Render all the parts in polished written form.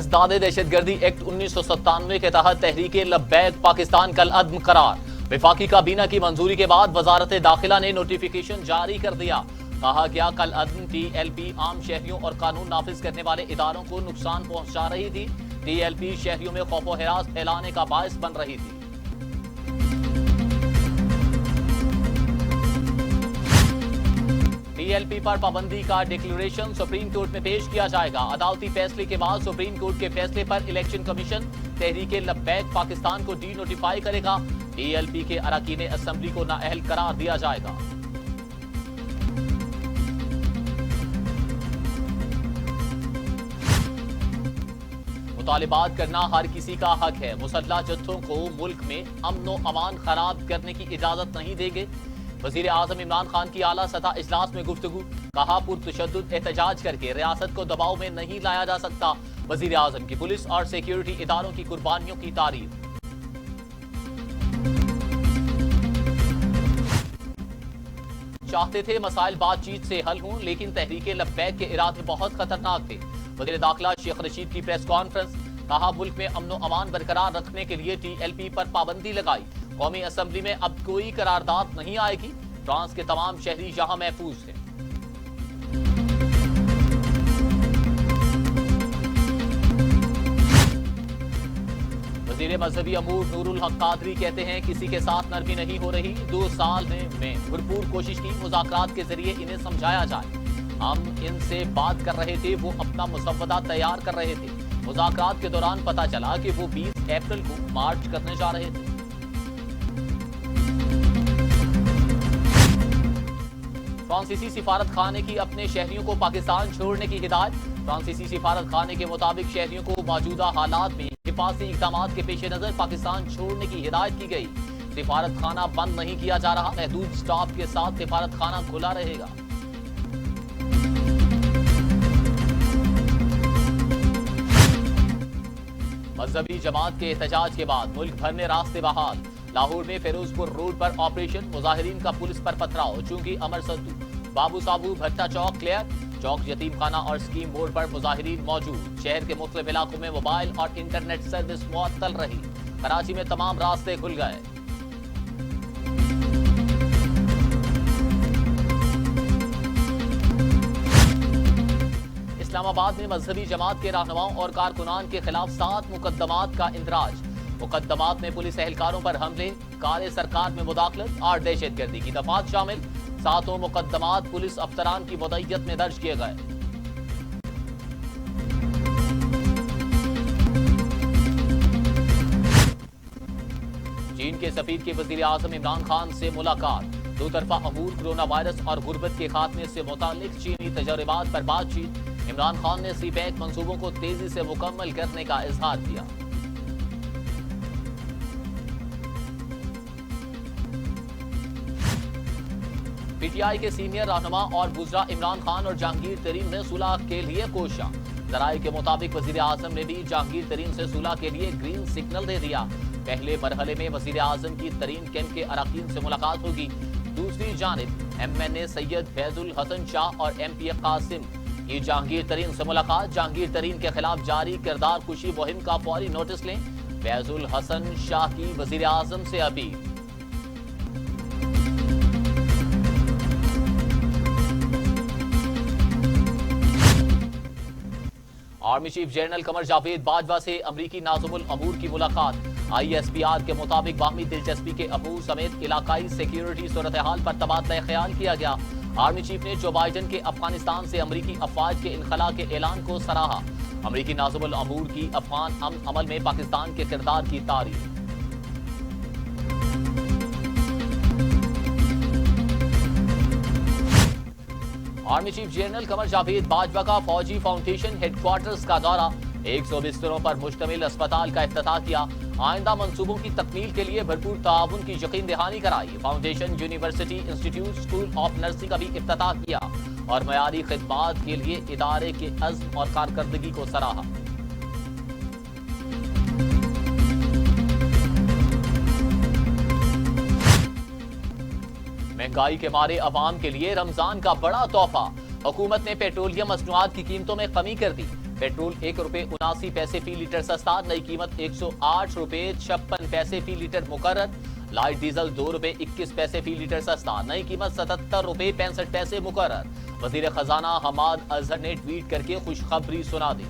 इंसदाद दहशतगर्दी एक्ट 1997 के तहत तहरीके लब्बैक पाकिस्तान कल अदम करार। वफाकी काबीना की मंजूरी के बाद वजारत दाखिला ने नोटिफिकेशन जारी कर दिया। कहा गया कल अदम TLP आम शहरियों और कानून नाफिज करने वाले इदारों को नुकसान पहुंचा रही थी। TLP शहरियों में खौफ व हिरास फैलाने का बायस बन रही थी। TLP पर पाबंदी का डिक्लेरेशन सुप्रीम कोर्ट में पेश किया जाएगा। अदालती फैसले के बाद सुप्रीम कोर्ट के फैसले पर इलेक्शन कमीशन तहरीके लब्बैक पाकिस्तान को डी नोटिफाई करेगा। TLP के अरकान असेंबली को नाअहल करार दिया जाएगा। मुतालिबात करना हर किसी का हक है। मुसल्लह जत्थों को मुल्क में अमन व अमान खराब करने की इजाजत नहीं देंगे। वजीर आजम इमरान खान की आला सतह इजलास में गुफ्तगू। कहा पुरतशद्दुद एहतजाज करके रियासत को दबाव में नहीं लाया जा सकता। वजीर आजम की पुलिस और सिक्योरिटी इदारों की कुर्बानियों की तारीफ। चाहते थे मसाइल बातचीत से हल हों, लेकिन तहरीके लब्बैक के इरादे बहुत खतरनाक थे। वजीर दाखिला शेख रशीद की प्रेस कॉन्फ्रेंस। कहा मुल्क में अमन व अमान बरकरार रखने के लिए TLP पर पाबंदी लगाई। कौमी असेंबली में अब कोई करारदाद नहीं आएगी। फ्रांस के तमाम शहरी यहां महफूज हैं। वजीर मजहबी अमूर नूरुल हक कादरी कहते हैं किसी के साथ नरमी नहीं हो रही। 2 साल में भरपूर कोशिश की, मुज़ाकरात के जरिए इन्हें समझाया जाए। हम इनसे बात कर रहे थे, वो अपना मुसव्वदा तैयार कर रहे थे। मुज़ाकरात के दौरान पता चला कि वो 20 अप्रैल को मार्च करने जा रहे थे। फ्रांसीसी सिफारत खाने की अपने शहरियों को पाकिस्तान छोड़ने की हिदायत। फ्रांसीसी सिफारत खाने के मुताबिक शहरियों को मौजूदा हालात में हिफाजती इक़दामात के पेश नजर पाकिस्तान छोड़ने की हिदायत की गई। सिफारत खाना बंद नहीं किया जा रहा, महदूद स्टाफ के साथ सिफारत खाना खुला रहेगा। मजहबी जमात के एहतजाज के बाद मुल्क भर में रास्ते बहाल। लाहौर में फिरोजपुर रोड पर ऑपरेशन, मुजाहिरीन का पुलिस पर पथराव। चूंकि अमर सद्दू, बाबू साबू, भट्टा चौक क्लियर। चौक यतीम खाना और स्कीम बोर्ड पर मुजाहिरीन मौजूद। शहर के मुख्तलिफ इलाकों में मोबाइल और इंटरनेट सर्विस मुअत्तल रही। कराची में तमाम रास्ते खुल गए। इस्लामाबाद में मजहबी जमात के रहनुमाओं और कारकुनान के खिलाफ 7 मुकदमात का इंदराज। मुकदमात में पुलिस एहलकारों पर हमले, कार्य सरकार में मुदाखलत और दहशतगर्दी की दफात शामिल। 7 मुकदमात पुलिस अफसरान की मुद्दत में दर्ज किए गए। चीन के सफीर की वजीर आजम इमरान खान से मुलाकात। 2 तरफा अमूर, कोरोना वायरस और गुर्बत के खात्मे से मुतालिक चीनी तजर्बात पर बातचीत। इमरान खान ने CPEC मंसूबों को तेजी से मुकम्मल करने का इजहार किया। PTI के सीनियर रहनुमा और बुज़रा इमरान खान और जहांगीर तरीन ने सुलह के लिए कोशिश। जराये के मुताबिक वजीर आजम ने भी जहांगीर तरीन से सुलह के लिए ग्रीन सिग्नल दे दिया। पहले मरहले में वजीर आजम की तरीन कैंप के अरकान से मुलाकात होगी। दूसरी जानिब MNA सैयद फैजुल हसन शाह और MP कासिम की जहांगीर तरीन से मुलाकात। जहांगीर तरीन के खिलाफ जारी किरदार कुशी मुहिम का फौरी नोटिस लें। फैजुल हसन शाह की वजीर आजम से appeal. Army chief general Qamar Javed Bajwa से अमरीकी नाज़िमुल अमूर की मुलाकात। ISPR के मुताबिक बाहमी दिलचस्पी के अमूर समेत इलाकाई सिक्योरिटी सूरत हाल पर तबादला ख्याल किया गया। आर्मी चीफ ने जो बाइडन के अफगानिस्तान से अमरीकी अफवाज के इनखला के ऐलान को सराहा। अमरीकी नाज़िमुल अमूर की अफगान अमल में पाकिस्तान के किरदार की तारीफ। Army chief general Qamar Javed Bajwa का फौजी फाउंडेशन हेडक्वार्टर्स का दौरा। 100 बिस्तरों पर मुश्तमिल अस्पताल का इफ्तिताह किया। आइंदा मंसूबों की तकमील के लिए भरपूर ताउन की यकीन दहानी कराई। Foundation university institute school of nursing का भी इफ्तिताह किया और मयारी खिदमात के लिए इदारे के अज़्म और कारकर्दगी को सराहा। महंगाई के मारे अवाम के लिए रमजान का बड़ा तोहफा। हुकूमत ने पेट्रोलियम मसनूआत की कीमतों में कमी कर दी। पेट्रोल ₹1.79 फी लीटर सस्ता, नई कीमत ₹108.56 फी लीटर मुकर्रर। लाइट डीजल ₹2.21 फी लीटर सस्ता, नई कीमत ₹77.65 मुकर्रर। वजीर खजाना हमाद अजहर ने ट्वीट करके खुशखबरी सुना दी।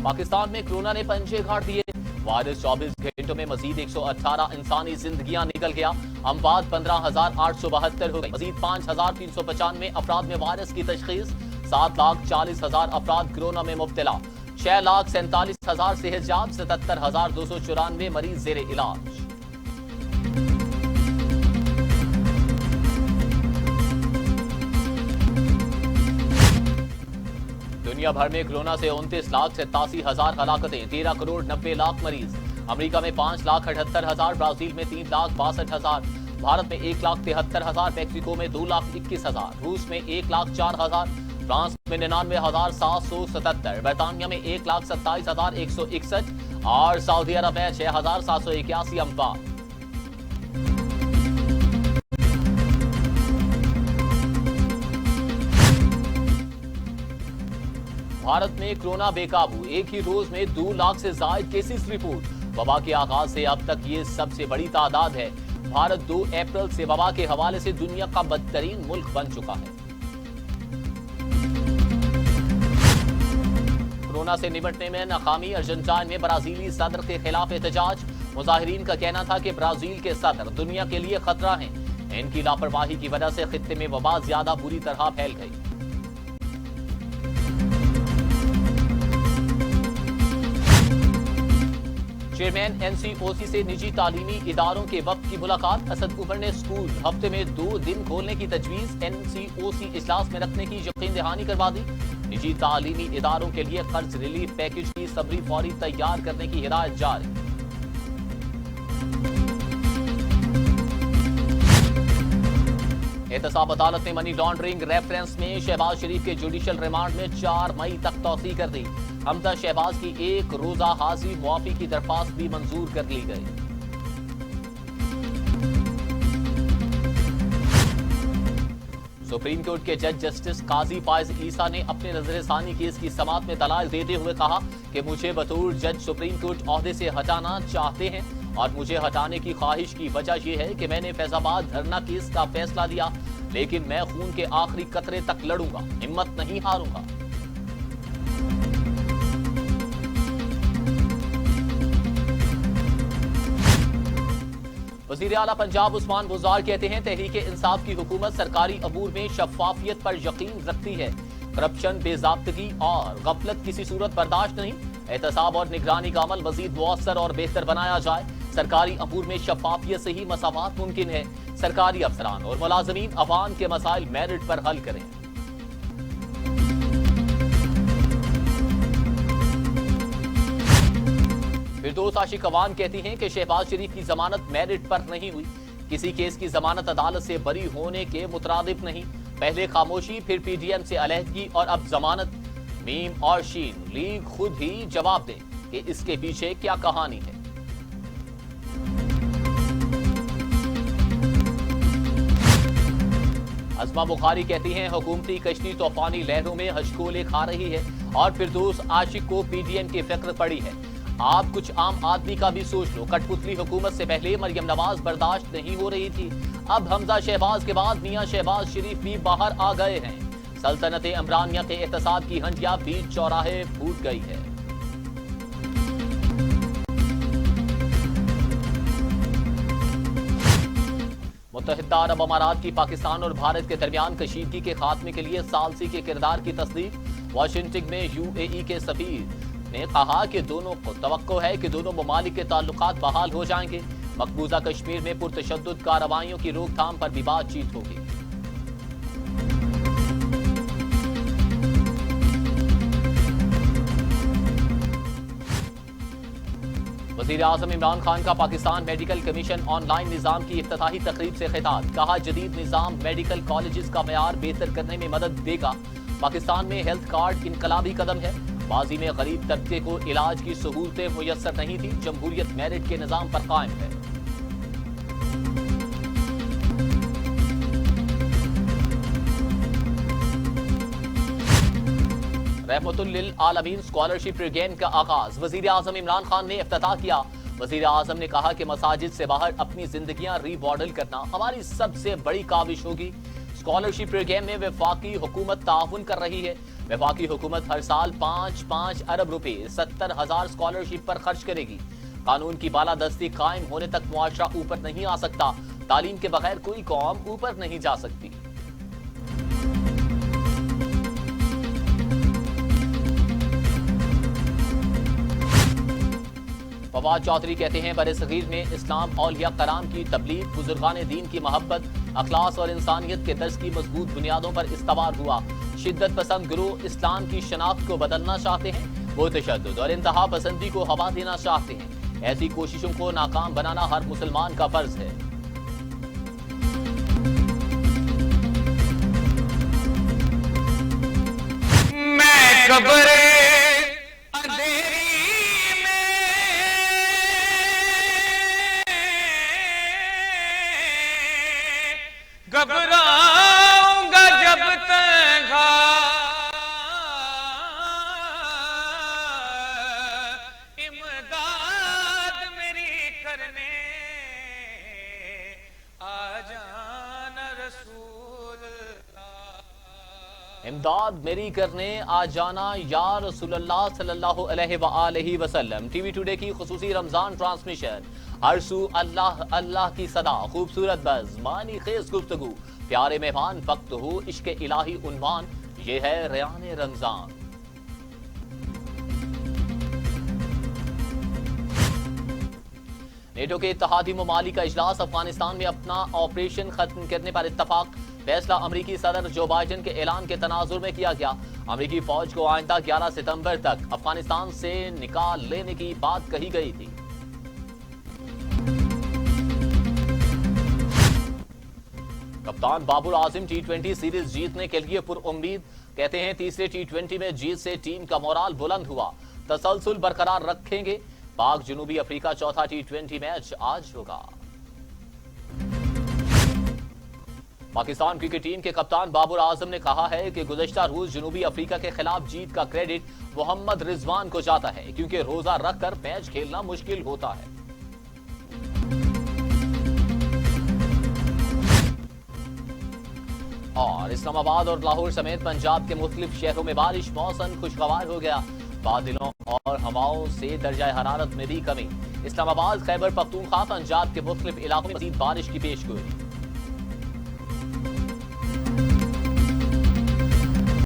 पाकिस्तान में कोरोना ने पंजे गाड़ दिए। वायरस 24 घंटों में मजीद 118 इंसानी जिंदगियां निकल गया। अमवात 15,872 हो गई। मजीद 5,395 अफराद में वायरस की तशखीस। 7,40,000 अफराद कोरोना में मुब्तला। 6,47,000 सेहतयाब। 77,294 मरीज जेर इलाज। दुनिया भर में कोरोना से 29,87,000 हलाकतें, 13,90,00,000 मरीज। अमेरिका में 5,78,000, ब्राजील में 3,62,000, भारत में 1,73,000, मैक्सिको में 2,21,000, रूस में 1,04,000, फ्रांस में 99,777, बर्तानिया में 1,27,161 और सऊदी अरब में 6,781 अमवात। भारत में कोरोना बेकाबू, एक ही रोज में 2 लाख से ज्यादा केसेस रिपोर्ट। वबा के आगाज से अब तक ये सबसे बड़ी तादाद है। भारत 2 अप्रैल से वबा के हवाले से दुनिया का बदतरीन मुल्क बन चुका है। कोरोना से निपटने में नाकामी, अर्जेंटाइन में ब्राजीली सदर के खिलाफ एहतजाज। मुजाहिरीन का कहना था कि ब्राजील के सदर दुनिया के लिए खतरा हैं। इनकी लापरवाही की वजह से खित्ते में वबा ज्यादा बुरी तरह फैल गई। चेयरमैन एनसीओसी से निजी तालीमी इदारों के वक्त की मुलाकात। असद उमर ने स्कूल हफ्ते में 2 दिन खोलने की तजवीज एनसीओसी इजलास में रखने की यकीन दहानी करवा दी। निजी तालीमी इदारों के लिए कर्ज रिलीफ पैकेज की सबरी फौरी तैयार करने की हिदायत जारी। एहतसाब अदालत ने मनी लॉन्ड्रिंग रेफरेंस में शहबाज शरीफ के जुडिशियल रिमांड में 4 मई तक तौसी कर दी। हमजा शहबाज की 1 रोजा हाजिरी मुआफी की दरख्वास्त भी मंजूर कर ली गई। सुप्रीम कोर्ट के जज जस्टिस काजी फायज ईसा ने अपने नजरसानी केस की समाअत में दलाल देते हुए कहा कि मुझे बतौर जज सुप्रीम कोर्ट ओहदे से हटाना चाहते हैं और मुझे हटाने की ख्वाहिश की वजह यह है कि मैंने फैजाबाद धरना केस का फैसला दिया, लेकिन मैं खून के आखिरी कतरे तक लड़ूंगा, हिम्मत नहीं हारूंगा। वज़ीर आला पंजाब उस्मान बुज़दार कहते हैं तहरीके इंसाफ की हुकूमत सरकारी अमूर में शफाफियत पर यकीन रखती है। करप्शन, बेज़ाब्तगी और गफलत किसी सूरत बर्दाश्त नहीं। एहतसाब और निगरानी का अमल मजीद मुअस्सर और बेहतर बनाया जाए। सरकारी अमूर में शफाफियत से ही मसावात मुमकिन है। सरकारी अफसरान और मुलाजमीन अवाम के मसाइल मेरिट पर हल करें। फिरदौस आशिक अवान कहती हैं कि शहबाज शरीफ की जमानत मेरिट पर नहीं हुई। किसी केस की जमानत अदालत से बरी होने के मुतरादिफ नहीं। पहले खामोशी, फिर पीडीएम से अलहदगी और अब जमानत। मीम और शीन लीग खुद ही जवाब दे कि इसके पीछे क्या कहानी है। अस्मा बुखारी कहती हैं हुकूमती कश्ती तूफानी लहरों में हशकोले खा रही है और फिरदौस आशिक को पीडीएम की फिक्र पड़ी है। आप कुछ आम आदमी का भी सोच लो। कठपुतली हुकूमत से पहले मरियम नवाज बर्दाश्त नहीं हो रही थी। अब हमजा शहबाज के बाद मियां शहबाज शरीफ भी बाहर आ गए हैं। सल्तनत इमरानिया के एहतसाब की हंडिया बीच चौराहे फूट गई है। मुत्तहिदा अरब अमारात की पाकिस्तान और भारत के दरमियान कशीदगी के खात्मे के लिए सालसी के किरदार की तस्दीक। वाशिंगटन में यूएई के सफीर ने कहा कि दोनों को तवक्को है कि दोनों ममालिक के ताल्लुकात बहाल हो जाएंगे। मकबूजा कश्मीर में पुरतशद्दुद कार्रवाइयों की रोकथाम पर भी बातचीत होगी। वज़ीर आज़म इमरान खान का पाकिस्तान मेडिकल कमीशन ऑनलाइन निज़ाम की इफ्तिताही तकरीब से खिताब। कहा जदीद निज़ाम मेडिकल कॉलेजेस का मयार बेहतर करने में मदद देगा। पाकिस्तान में हेल्थ कार्ड इनकलाबी कदम है। माजी में गरीब तबके को इलाज की सहूलतें मुयस्सर नहीं थी। जमहूरियत मेरिट के निज़ाम पर कायम है। रहमतुल लिल आलमीन स्कॉलरशिप प्रोग्राम का आगाज वजीर आजम इमरान खान ने इफ्तिताह किया। वजीर आजम ने कहा कि मसाजिद से बाहर अपनी जिंदगियां रीमॉडल करना हमारी सबसे बड़ी काविश होगी। स्कॉलरशिप प्रोग्राम में वफाकी हुकूमत ताउन कर रही है। वफाकी हुकूमत हर साल 5-5 अरब रुपए 70,000 स्कॉलरशिप पर खर्च करेगी। कानून की बालादस्ती कायम होने तक मुआशरा ऊपर नहीं आ सकता। तालीम के बगैर कोई कौम ऊपर नहीं जा सकती। फवाद चौधरी कहते हैं बरे-सगीर में इस्लाम औलिया कराम की तबलीग बुजुर्गान दीन की मोहब्बत अखलास और इंसानियत के दर्स की मजबूत बुनियादों पर इस्तवार हुआ। शिद्दत पसंद गिरोह इस्लाम की शनाख्त को बदलना चाहते हैं। वो तशद्दुद और इंतहा पसंदी को हवा देना चाहते हैं। ऐसी कोशिशों को नाकाम बनाना हर मुसलमान का फर्ज है। मैं कब्रे घबराऊंगा जब तक इमदाद मेरी करने आ जाना रसूल अल्लाह। इमदाद मेरी करने आ जाना या रसूलुल्लाह सल्लल्लाहु अलैहि वसल्लम। टीवी टुडे की खुसूसी रमजान ट्रांसमिशन। हरसू अल्लाह अल्लाह की सदा, खूबसूरत बज़, मानी खेज गुफ्तगू, प्यारे मेहमान, वक्त हो इश्क इलाही उन्वान। ये है रयान रमजान। नेटो के इत्तेहादी ममालिक का इजलास। अफगानिस्तान में अपना ऑपरेशन खत्म करने पर इत्तफाक। फैसला अमरीकी सदर जो बाइडन के ऐलान के तनाजुर में किया गया। अमरीकी फौज को आइंदा 11 सितंबर तक अफगानिस्तान से निकाल लेने की बात कही गई थी। कप्तान बाबर आजम टी20 सीरीज जीतने के लिए पुरउम्मीद। कहते हैं तीसरे टी20 में जीत से टीम का मोराल बुलंद हुआ। तसलसल बरकरार रखेंगे। पाक जनूबी अफ्रीका चौथा टी20 मैच आज होगा। पाकिस्तान क्रिकेट टीम के कप्तान बाबर आजम ने कहा है कि गुज़श्ता रोज जनूबी अफ्रीका के खिलाफ जीत का क्रेडिट मोहम्मद रिजवान को जाता है, क्योंकि रोजा रखकर मैच खेलना मुश्किल होता है। और इस्लामाबाद और लाहौर समेत पंजाब के मुख्तलिफ शहरों में बारिश। मौसम खुशगवार हो गया। बादलों और हवाओं से दर्जा हरारत में भी कमी। इस्लामाबाद, खैबर पख्तूनख्वा, पंजाब के मुख्तलिफ इलाकों में मज़ीद बारिश की पेशगोई।